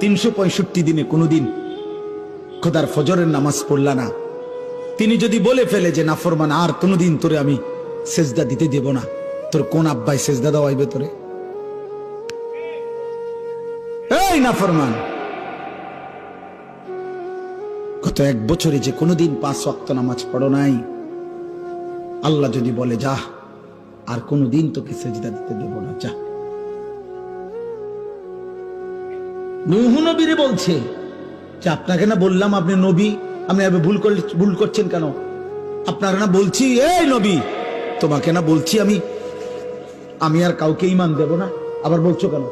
365 দিনে কোনোদিন খোদার ফজরের নামাজ পড়লা না, তিনি যদি বলে ফেলে যে নাফরমান আর কোনোদিন তোরে আমি সেজদা দিতে দেব না, তোর কোন আব্বাই সেজদা দেওয়াইবে তোরে? এই নাফরমান, গত 1 বছরে যে কোনোদিন 5 ওয়াক্ত নামাজ পড়ো নাই, আল্লাহ যদি বলে যা আর কোনোদিন তোকে সেজদা দিতে দেব না, যা। নূহ নবীরে বলছে যে আপনাকে না বললাম আপনি নবী, আপনি ভুল করছেন কেন? আপনারা না বলছি এই নবী, তোমাকে না বলছি আমি আর কাউকে ঈমান দেব না, আবার বলছো কেন?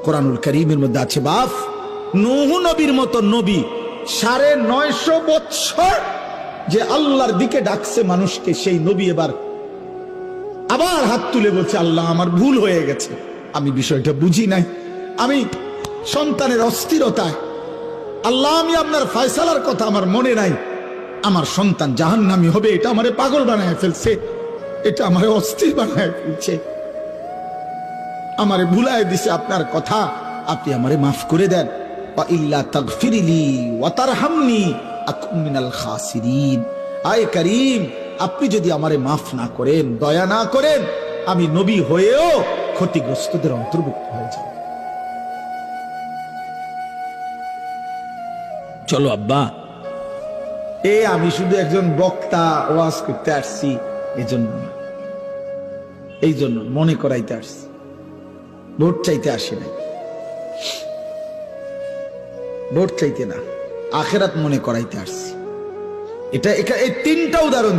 কোরআনুল কারীমের মধ্যে আছে বাপ, নূহ নবীর মতো নবী 950 বছর যে আল্লাহর দিকে ডাকছে মানুষকে, সেই নবী এবার আবার হাত তুলে বলছে আল্লাহ আমার ভুল হয়ে গেছে, আমি বিষয়টা বুঝি নাই, আমি সন্তানের অস্থিরতায়, আল্লাহ আমি আপনার ফয়সালার কথা আমার মনে নাই, আমার সন্তান জাহান্নামী হবে এটা আমারে পাগল বানায় ফেলছে, এটা আমারে অস্থির বানায় ফেলছে, আমারে ভুলায় দিছে আপনার কথা, আপনি আমারে মাফ করে দেন। ওয়া ইল্লা তাগফিরলি ওয়া তারহামনি আকুন মিনাল খাসিরিন। আয় করিম, আপনি যদি আমারে মাফ না করেন, দয়া না করেন, আমি নবী হয়েও ক্ষতিগ্রস্তদের অন্তর্ভুক্ত হয়ে যাব। চলো আব্বা, আমি শুধু একজন বক্তা, ওয়াজ করতে আসছি, এই জন্য মনে করাইতে আসছি, ভোট চাইতে আসি না, ভোট চাইতে না, আখেরাত মনে করাইতে আসছি। এটা এই 3টা উদাহরণ